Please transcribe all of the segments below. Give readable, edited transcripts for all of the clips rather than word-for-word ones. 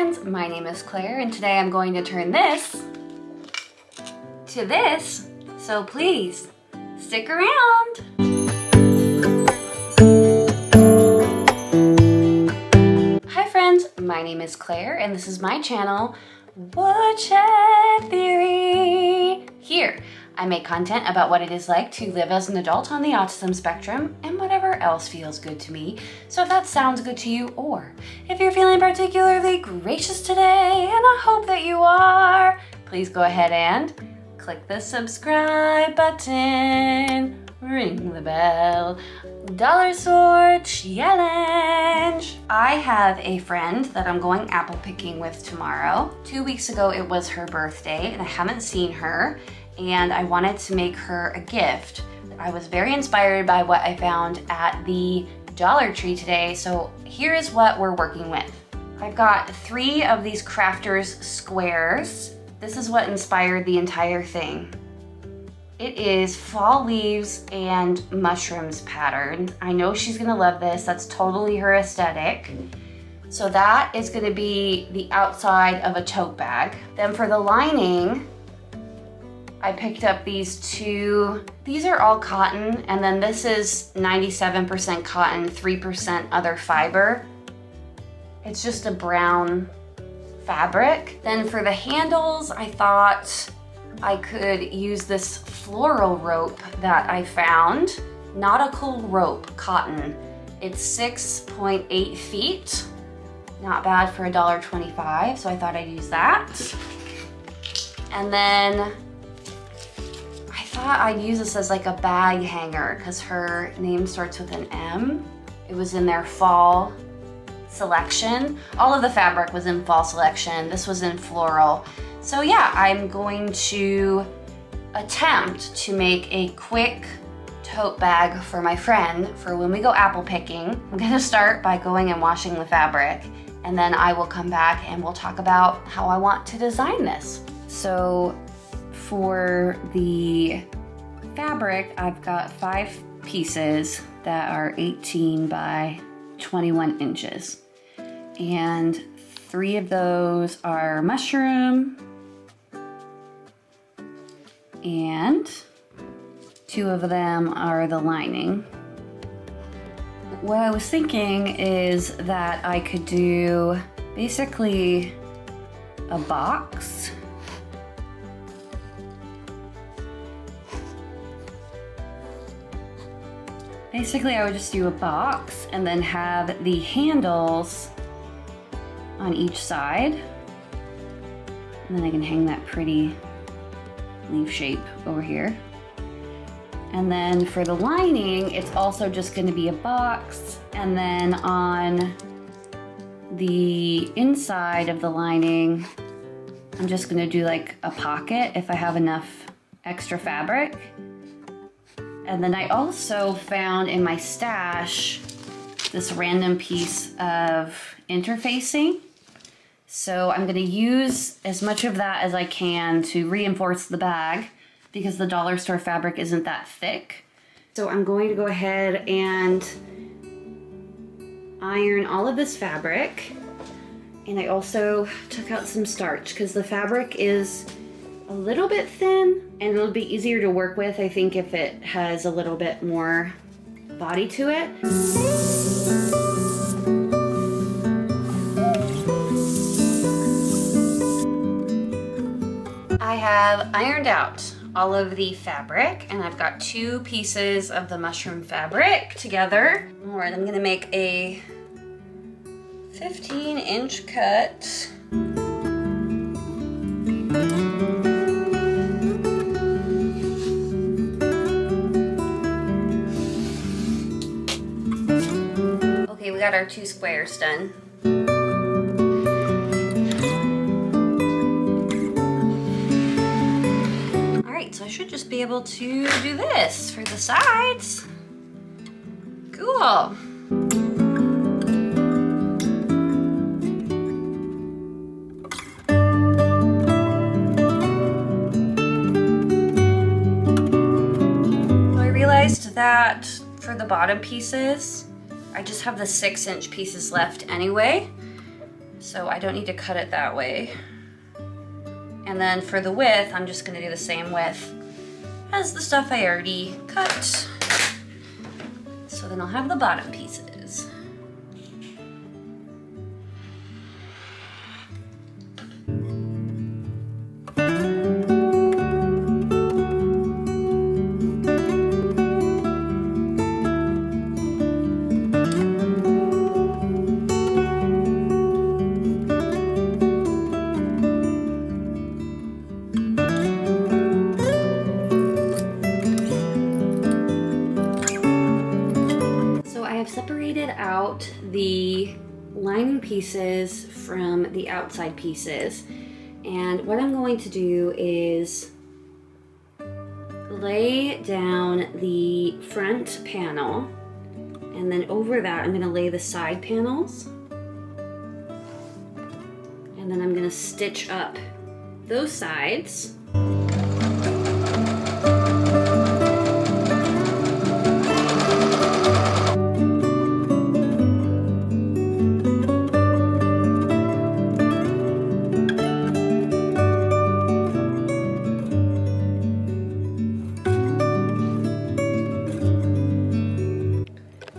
friends, my name is Claire and today I'm going to turn this to this, so please stick around. Hi friends, my name is Claire and this is my channel, Woodshed Theory. Here, I make content about what it is like to live as an adult on the autism spectrum and whatever else feels good to me. So if that sounds good to you, or if you're feeling particularly gracious today, and I hope that you are, please go ahead and click the subscribe button, ring the bell, dollar store challenge. I have a friend that I'm going apple picking with tomorrow. 2 weeks ago, it was her birthday and I haven't seen her. And I wanted to make her a gift. I was very inspired by what I found at the Dollar Tree today, so here is what we're working with. I've got 3 of these crafters squares. This is what inspired the entire thing. It is fall leaves and mushrooms pattern. I know she's gonna love this. That's totally her aesthetic. So that is gonna be the outside of a tote bag. Then for the lining, I picked up these 2. These are all cotton, and then this is 97% cotton, 3% other fiber. It's just a brown fabric. Then for the handles, I thought I could use this floral rope that I found. Nautical rope, cotton. It's 6.8 feet. Not bad for $1.25, so I thought I'd use that. And then I'd use this as like a bag hanger because her name starts with an M. It was in their fall selection. All of the fabric was in fall selection. This was in floral. So yeah, I'm going to attempt to make a quick tote bag for my friend for when we go apple picking. I'm gonna start by going and washing the fabric, and then I will come back and we'll talk about how I want to design this. So for the fabric, I've got 5 pieces that are 18 by 21 inches. And 3 of those are mushroom, and 2 of them are the lining. What I was thinking is that I could do basically a box. Basically, I would just do a box and then have the handles on each side. And then I can hang that pretty leaf shape over here. And then for the lining, it's also just going to be a box. And then on the inside of the lining, I'm just going to do like a pocket if I have enough extra fabric. And then I also found in my stash this random piece of interfacing. So I'm gonna use as much of that as I can to reinforce the bag because the dollar store fabric isn't that thick. So I'm going to go ahead and iron all of this fabric. And I also took out some starch because the fabric is a little bit thin and it'll be easier to work with, I think, if it has a little bit more body to it. I have ironed out all of the fabric and I've got 2 pieces of the mushroom fabric together. All right, I'm gonna make a 15-inch cut. We got our 2 squares done. All right, so I should just be able to do this for the sides. Cool. So I realized that for the bottom pieces, I just have the 6-inch pieces left anyway. So so I don't need to cut it that way. And then for the width, I'm just gonna do the same width as the stuff I already cut. So then I'll have the bottom pieces. Separated out the lining pieces from the outside pieces, and what I'm going to do is lay down the front panel, and then over that I'm going to lay the side panels, and then I'm going to stitch up those sides.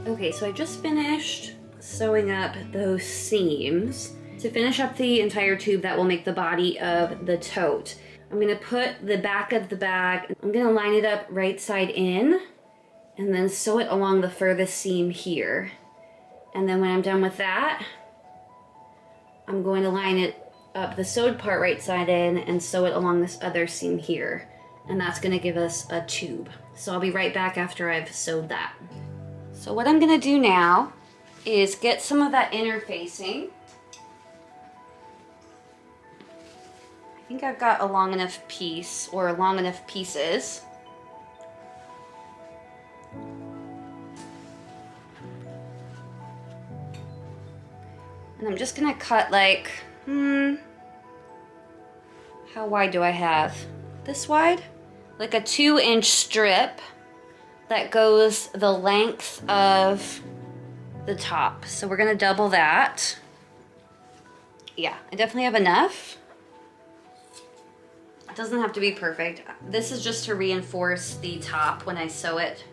Okay, so I just finished sewing up those seams. To finish up the entire tube that will make the body of the tote, I'm gonna put the back of the bag, I'm gonna line it up right side in and then sew it along the furthest seam here. And then when I'm done with that, I'm going to line it up the sewed part right side in and sew it along this other seam here. And that's gonna give us a tube. So I'll be right back after I've sewed that. So what I'm gonna do now is get some of that interfacing. I think I've got a long enough piece or long enough pieces. And I'm just gonna cut like, how wide do I have? This wide? Like a 2-inch strip that goes the length of the top. So we're gonna double that. Yeah, I definitely have enough. It doesn't have to be perfect. This is just to reinforce the top when I sew it.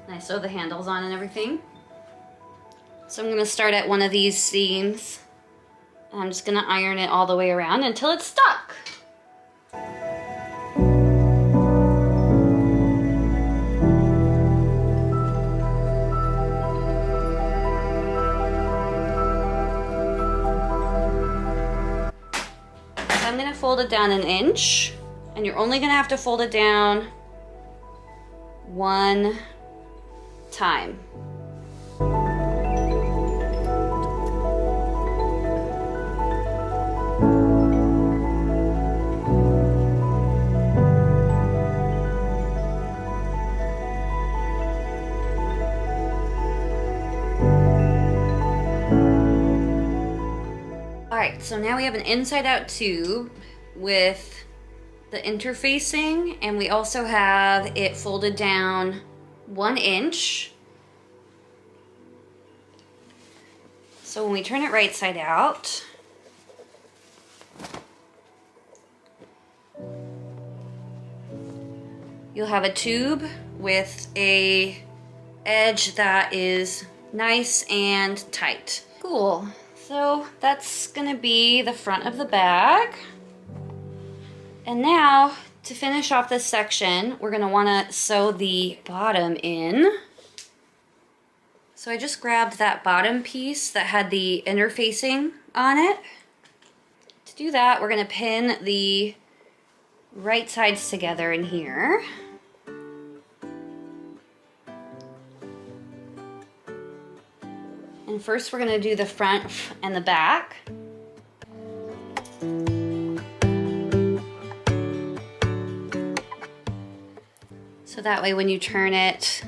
And I sew the handles on and everything. So I'm gonna start at one of these seams. I'm just gonna iron it all the way around until it's stuck. So I'm gonna fold it down 1 inch, and you're only gonna have to fold it down 1 time. So now we have an inside out tube with the interfacing, and we also have it folded down 1 inch. So when we turn it right side out, you'll have a tube with a edge that is nice and tight. Cool. So that's gonna be the front of the bag. And now, to finish off this section, we're gonna wanna sew the bottom in. So I just grabbed that bottom piece that had the interfacing on it. To do that, we're gonna pin the right sides together in here. And first we're gonna do the front and the back. So that way when you turn it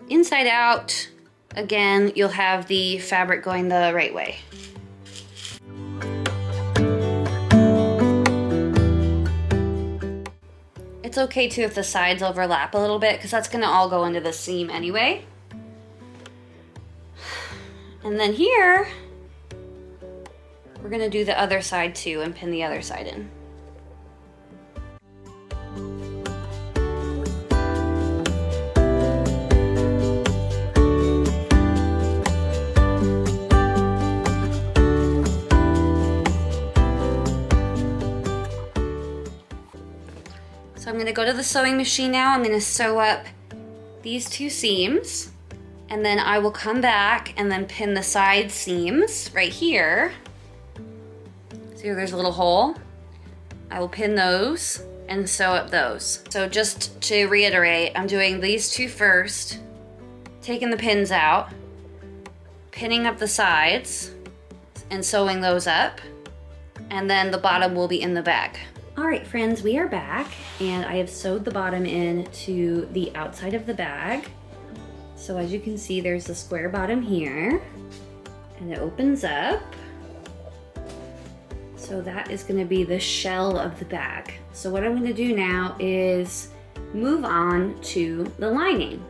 inside out, again, you'll have the fabric going the right way. It's okay too if the sides overlap a little bit, because that's gonna all go into the seam anyway. And then here, we're gonna do the other side too and pin the other side in. So I'm gonna go to the sewing machine now. I'm gonna sew up these two seams, and then I will come back and then pin the side seams right here. See where there's a little hole? I will pin those and sew up those. So just to reiterate, I'm doing these two first, taking the pins out, pinning up the sides and sewing those up, and then the bottom will be in the bag. All right, friends, we are back, and I have sewed the bottom in to the outside of the bag. So as you can see, there's the square bottom here, and it opens up. So that is gonna be the shell of the bag. So what I'm gonna do now is move on to the lining.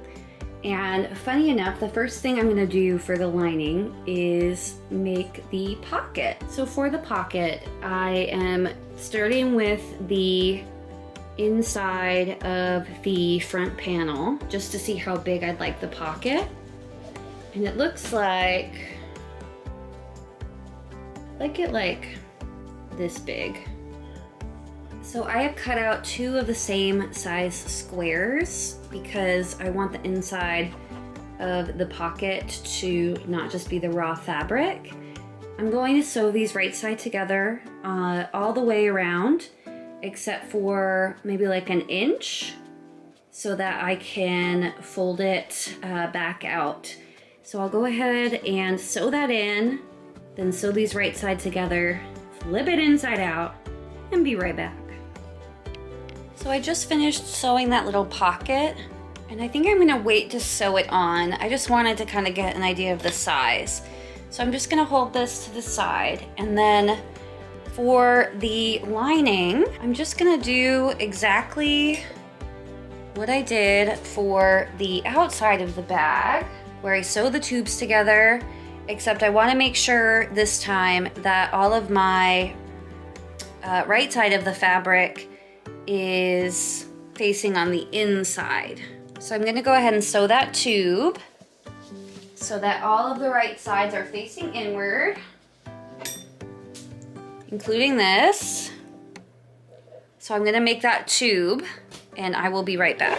And funny enough, the first thing I'm gonna do for the lining is make the pocket. So for the pocket, I am starting with the inside of the front panel just to see how big I'd like the pocket. And it looks like this big. So I have cut out two of the same size squares because I want the inside of the pocket to not just be the raw fabric. I'm going to sew these right side together all the way around, except for maybe like an inch, so that I can fold it back out. So I'll go ahead and sew that in, then sew these right side together, flip it inside out, and be right back. So I just finished sewing that little pocket, and I think I'm gonna wait to sew it on. I just wanted to kind of get an idea of the size. So I'm just gonna hold this to the side, and then for the lining, I'm just gonna do exactly what I did for the outside of the bag, where I sew the tubes together, except I wanna make sure this time that all of my right side of the fabric is facing on the inside. So I'm gonna go ahead and sew that tube so that all of the right sides are facing inward, including this. So I'm gonna make that tube, and I will be right back.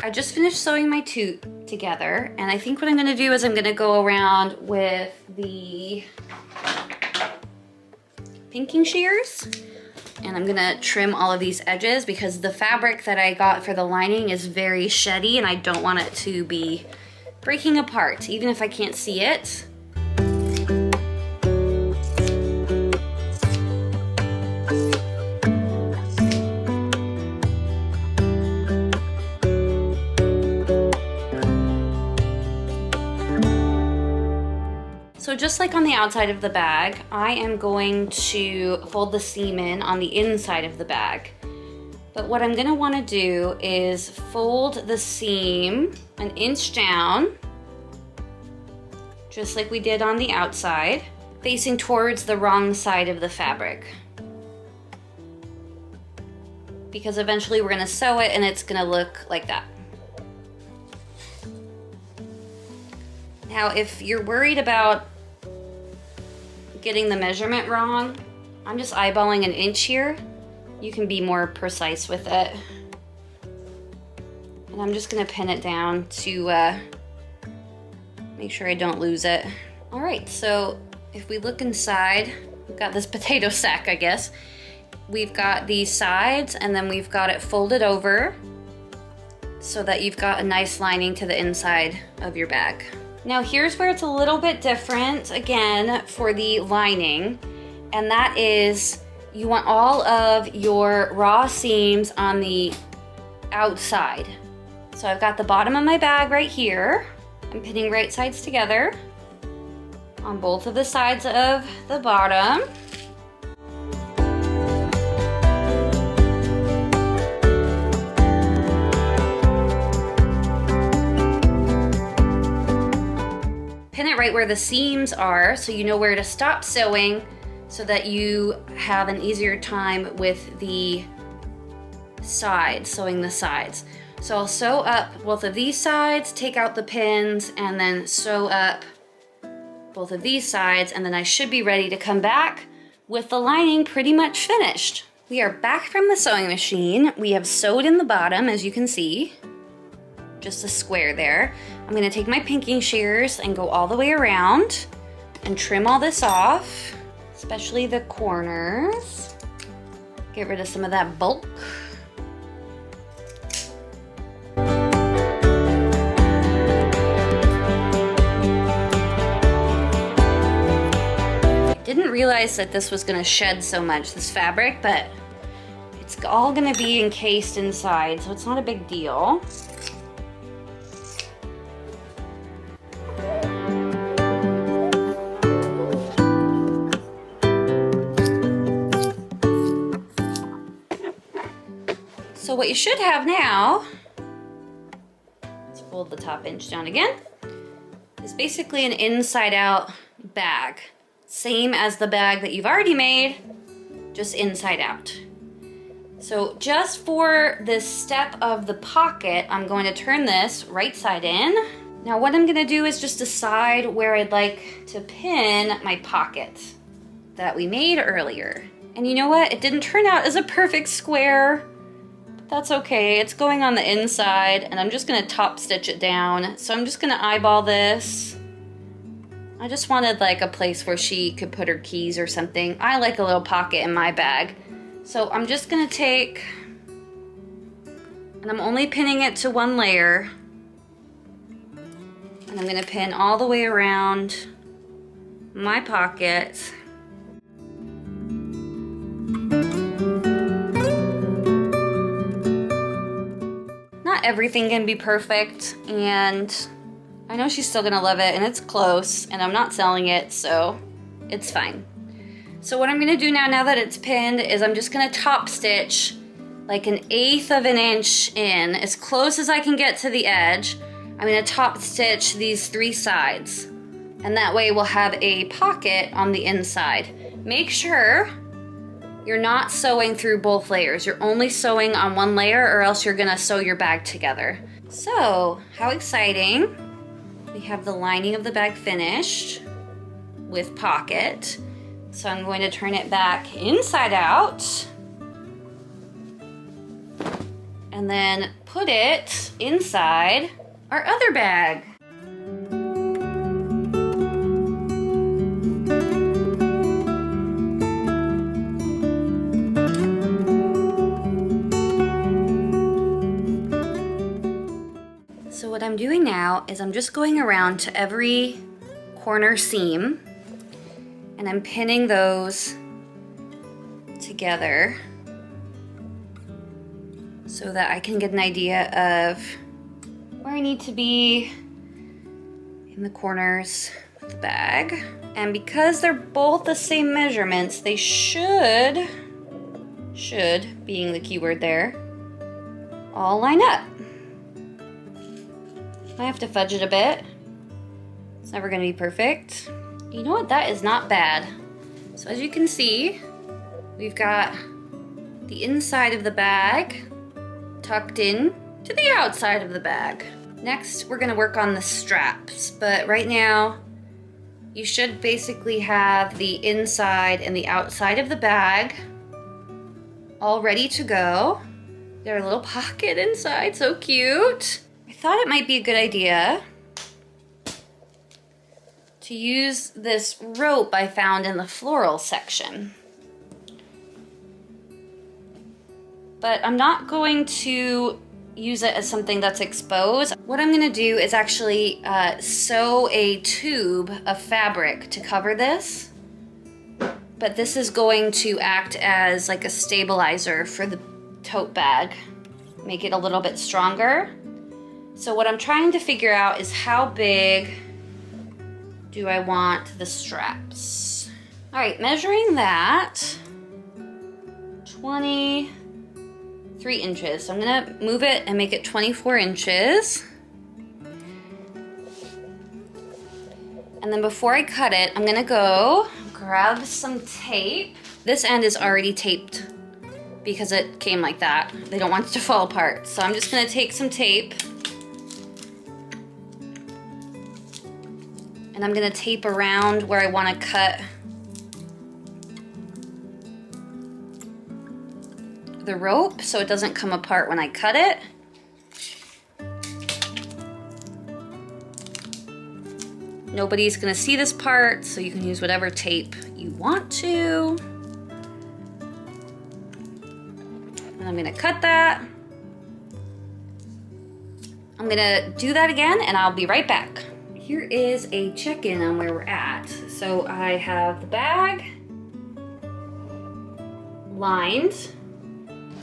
I just finished sewing my tube together, and I think what I'm gonna do is I'm gonna go around with the pinking shears, and I'm gonna trim all of these edges because the fabric that I got for the lining is very sheddy, and I don't want it to be breaking apart, even if I can't see it. So just like on the outside of the bag, I am going to fold the seam in on the inside of the bag. But what I'm gonna wanna do is fold the seam an inch down, just like we did on the outside, facing towards the wrong side of the fabric. Because eventually we're gonna sew it and it's gonna look like that. Now, if you're worried about getting the measurement wrong, I'm just eyeballing an inch here. You can be more precise with it. And I'm just gonna pin it down to make sure I don't lose it. All right, so if we look inside, we've got this potato sack, I guess. We've got these sides, and then we've got it folded over so that you've got a nice lining to the inside of your bag. Now here's where it's a little bit different, again, for the lining, and that is you want all of your raw seams on the outside. So I've got the bottom of my bag right here. I'm pinning right sides together on both of the sides of the bottom. right where the seams are so you know where to stop sewing so that you have an easier time with the sides, sewing the sides. So I'll sew up both of these sides, take out the pins, and then sew up both of these sides, and then I should be ready to come back with the lining pretty much finished. We are back from the sewing machine. We have sewed in the bottom, as you can see, just a square there. I'm gonna take my pinking shears and go all the way around and trim all this off, especially the corners. Get rid of some of that bulk. Didn't realize that this was gonna shed so much, this fabric, but it's all gonna be encased inside, so it's not a big deal. So what you should have now, let's fold the top inch down again, is basically an inside out bag. Same as the bag that you've already made, just inside out. So just for this step of the pocket, I'm going to turn this right side in. Now what I'm gonna do is just decide where I'd like to pin my pocket that we made earlier. And you know what? It didn't turn out as a perfect square. But that's okay, it's going on the inside, and I'm just gonna top stitch it down. So I'm just gonna eyeball this. I just wanted like a place where she could put her keys or something. I like a little pocket in my bag. So I'm just gonna take, and I'm only pinning it to one layer. And I'm gonna pin all the way around my pocket. Not everything can be perfect, and I know she's still gonna love it, and it's close, and I'm not selling it, so it's fine. So what I'm gonna do now that it's pinned, is I'm just gonna top stitch like 1/8 of an inch in, as close as I can get to the edge. I'm gonna top stitch these 3 sides, and that way we'll have a pocket on the inside. Make sure you're not sewing through both layers. You're only sewing on one layer, or else you're gonna sew your bag together. So, how exciting. We have the lining of the bag finished with pocket. So I'm going to turn it back inside out and then put it inside our other bag. So what I'm doing now is I'm just going around to every corner seam, and I'm pinning those together so that I can get an idea of where I need to be in the corners of the bag. And because they're both the same measurements, they should, being the keyword there, all line up. I have to fudge it a bit. It's never gonna be perfect. You know what, that is not bad. So as you can see, we've got the inside of the bag tucked in to the outside of the bag. Next, we're gonna work on the straps, but right now, you should basically have the inside and the outside of the bag all ready to go. Got a little pocket inside, so cute. I thought it might be a good idea to use this rope I found in the floral section. But I'm not going to use it as something that's exposed. What I'm gonna do is actually sew a tube of fabric to cover this. But this is going to act as like a stabilizer for the tote bag. Make it a little bit stronger. So what I'm trying to figure out is how big do I want the straps? All right, measuring that, 23 inches. So I'm gonna move it and make it 24 inches. And And then before I cut it, I'm gonna go grab some tape. This end is already taped because it came like that. They don't want it to fall apart. So I'm just gonna take some tape and I'm gonna tape around where I wanna cut the rope so it doesn't come apart when I cut it. Nobody's gonna see this part, so you can use whatever tape you want to. And I'm gonna cut that. I'm gonna do that again and I'll be right back. Here is a check-in on where we're at. So I have the bag lined,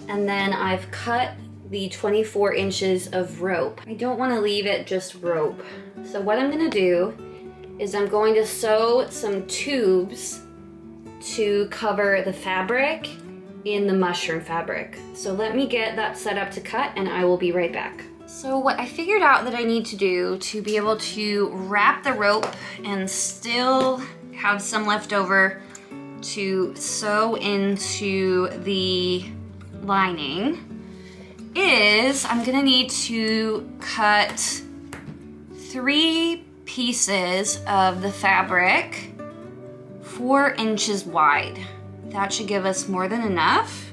and then I've cut the 24 inches of rope. I don't wanna leave it just rope. So what I'm gonna do is I'm going to sew some tubes to cover the fabric in the mushroom fabric. So let me get that set up to cut and I will be right back. So what I figured out that I need to do to be able to wrap the rope and still have some left over to sew into the lining is I'm gonna need to cut 3 pieces of the fabric 4 inches wide. That should give us more than enough.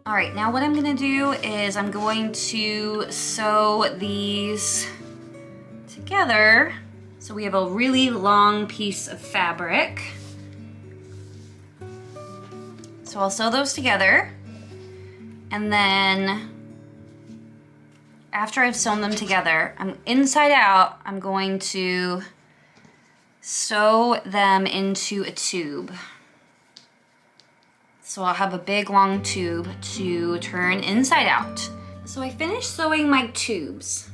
All right, now what I'm gonna do is I'm going to sew these together. So we have a really long piece of fabric. So I'll sew those together. And then after I've sewn them together, I'm inside out, I'm going to sew them into a tube. So I'll have a big long tube to turn inside out. So I finished sewing my tubes,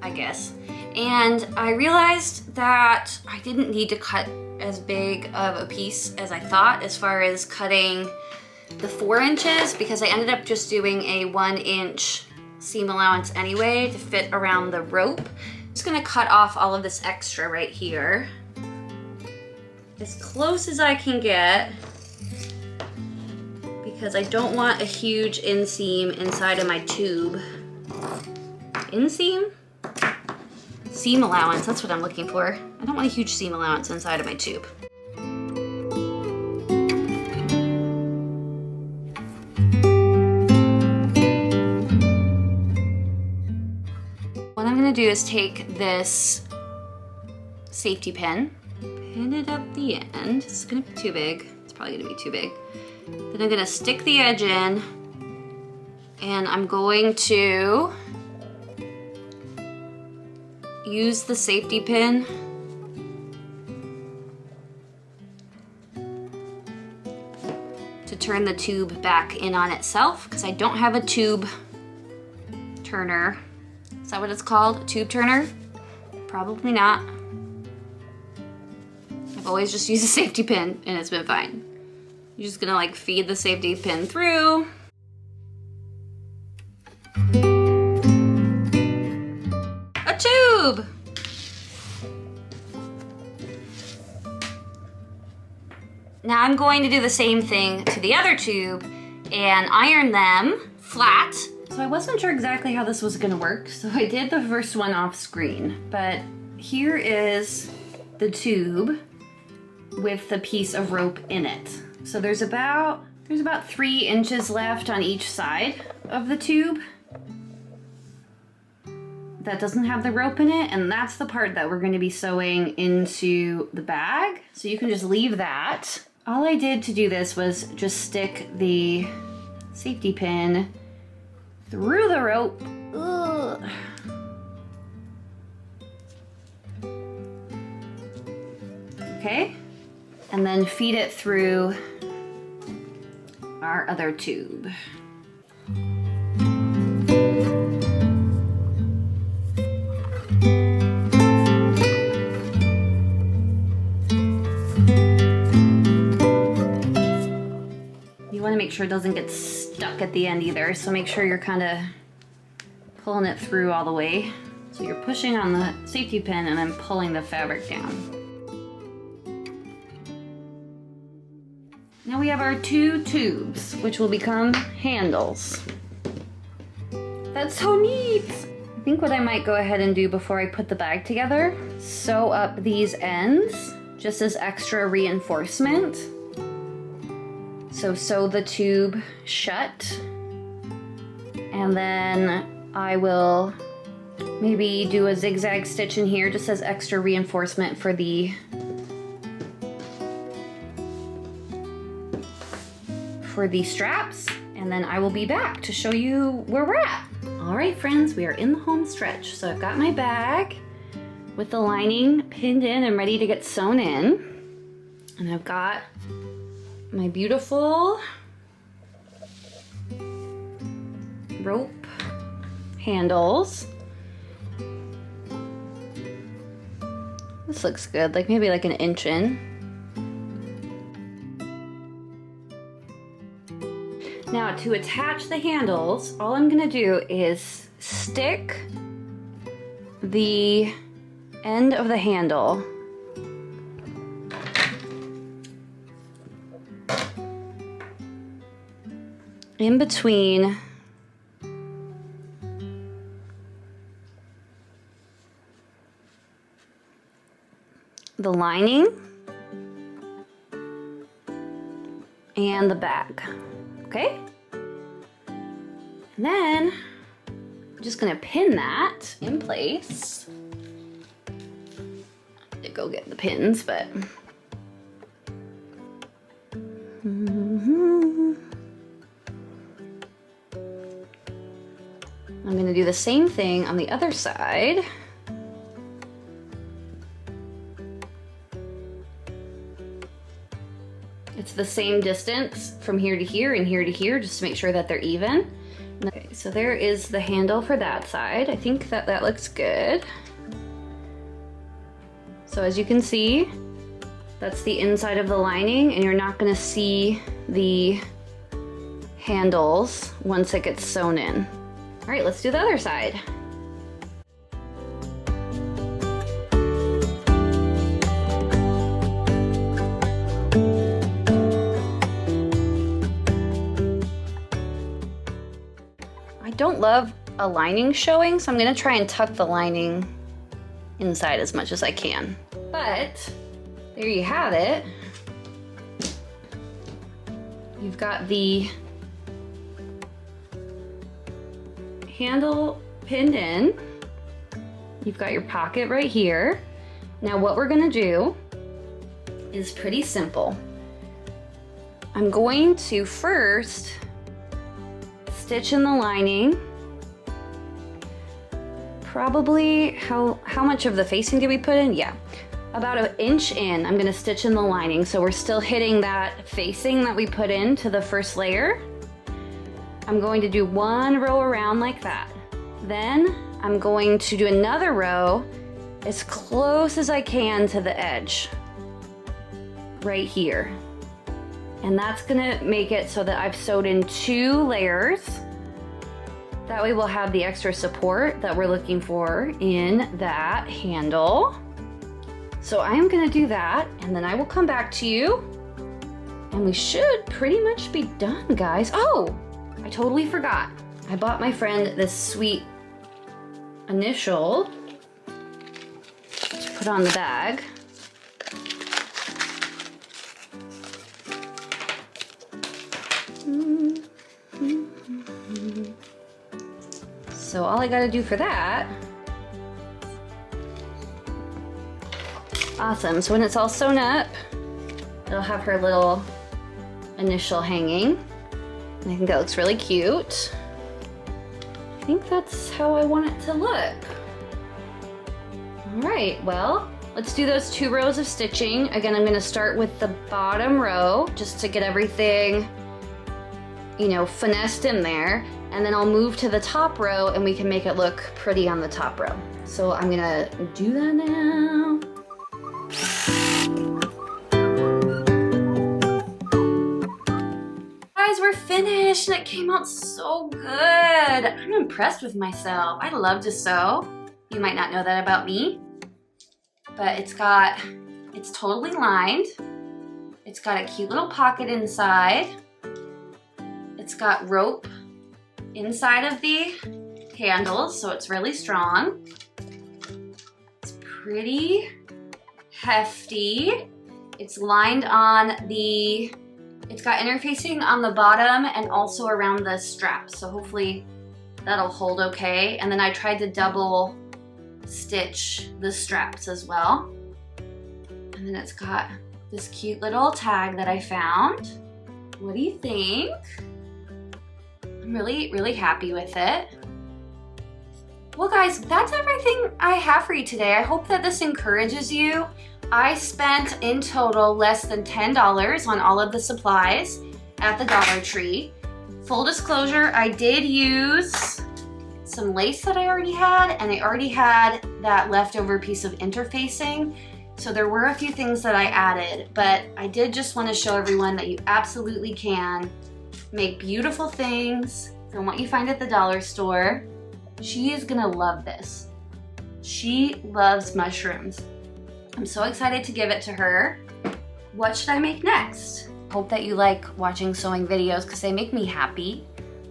I guess. And I realized that I didn't need to cut as big of a piece as I thought as far as cutting the 4 inches, because I ended up just doing a 1 inch seam allowance anyway to fit around the rope. I'm just gonna cut off all of this extra right here, as close as I can get, because I don't want a huge inseam inside of my tube. Inseam? Seam allowance, that's what I'm looking for. I don't want a huge seam allowance inside of my tube. What I'm gonna do is take this safety pin, pin it up the end. It's gonna be too big. It's probably gonna be too big. Then I'm gonna stick the edge in, and I'm going to use the safety pin to turn the tube back in on itself, because I don't have a tube turner. Is that what it's called? A tube turner? Probably not. I've always just used a safety pin and it's been fine. You're just gonna like feed the safety pin through. Tube. Now I'm going to do the same thing to the other tube and iron them flat. So I wasn't sure exactly how this was gonna work, so I did the first one off screen. But here is the tube with the piece of rope in it. So there's about 3 inches left on each side of the tube that doesn't have the rope in it, and that's the part that we're going to be sewing into the bag. So you can just leave that. All I did to do this was just stick the safety pin through the rope. Ugh. Okay, and then feed it through our other tube. sure it doesn't get stuck at the end either. So make sure you're kind of pulling it through all the way. So you're pushing on the safety pin and then pulling the fabric down. Now we have our 2 tubes, which will become handles. That's so neat! I think what I might go ahead and do before I put the bag together, sew up these ends just as extra reinforcement. So sew the tube shut, and then I will maybe do a zigzag stitch in here just as extra reinforcement for the straps, and then I will be back to show you where we're at. All right, friends, we are in the home stretch. So I've got my bag with the lining pinned in and ready to get sewn in. And I've got my beautiful rope handles. This looks good, like maybe like an inch in. Now to attach the handles, all I'm gonna do is stick the end of the handle in between the lining and the bag. Okay? And then I'm just gonna pin that in place. I did go get the pins, but I'm gonna do the same thing on the other side. It's the same distance from here to here and here to here, just to make sure that they're even. Okay, so there is the handle for that side. I think that that looks good. So as you can see, that's the inside of the lining, and you're not gonna see the handles once it gets sewn in. All right, let's do the other side. I don't love a lining showing, so I'm gonna try and tuck the lining inside as much as I can. But there you have it. You've got the handle pinned in. You've got your pocket right here. Now what we're gonna do is pretty simple. I'm going to first stitch in the lining. Probably, how much of the facing did we put in? Yeah, about 1 inch in, I'm gonna stitch in the lining. So we're still hitting that facing that we put into the first layer. I'm going to do 1 row around like that. Then I'm going to do another row as close as I can to the edge, right here. And that's gonna make it so that I've sewed in 2 layers. That way we'll have the extra support that we're looking for in that handle. So I'm gonna do that, and then I will come back to you, and we should pretty much be done, guys. Oh, I totally forgot. I bought my friend this sweet initial to put on the bag. So all I gotta do for that, awesome. So when it's all sewn up, it'll have her little initial hanging. And I think that looks really cute. I think that's how I want it to look. All right, well, let's do those 2 rows of stitching. Again, I'm gonna start with the bottom row just to get everything, you know, finessed in there. And then I'll move to the top row and we can make it look pretty on the top row. So I'm gonna do that now. Guys, we're finished and it came out so good. I'm impressed with myself. I love to sew. You might not know that about me, but it's totally lined. It's got a cute little pocket inside. It's got rope inside of the handles, so it's really strong. It's pretty hefty. It's lined on it's got interfacing on the bottom and also around the straps, so hopefully that'll hold okay. And then I tried to double stitch the straps as well. And then it's got this cute little tag that I found. What do you think? I'm really, really happy with it. Well guys, that's everything I have for you today. I hope that this encourages you. I spent in total less than $10 on all of the supplies at the Dollar Tree. Full disclosure, I did use some lace that I already had, and I already had that leftover piece of interfacing. So there were a few things that I added, but I did just want to show everyone that you absolutely can make beautiful things from what you find at the dollar store. She is gonna love this. She loves mushrooms. I'm so excited to give it to her. What should I make next? Hope that you like watching sewing videos because they make me happy.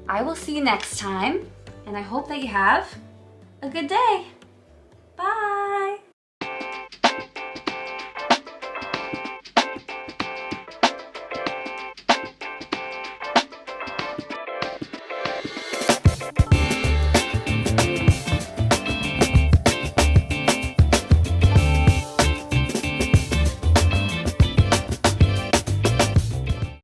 I will see you next time, and I hope that you have a good day. Bye.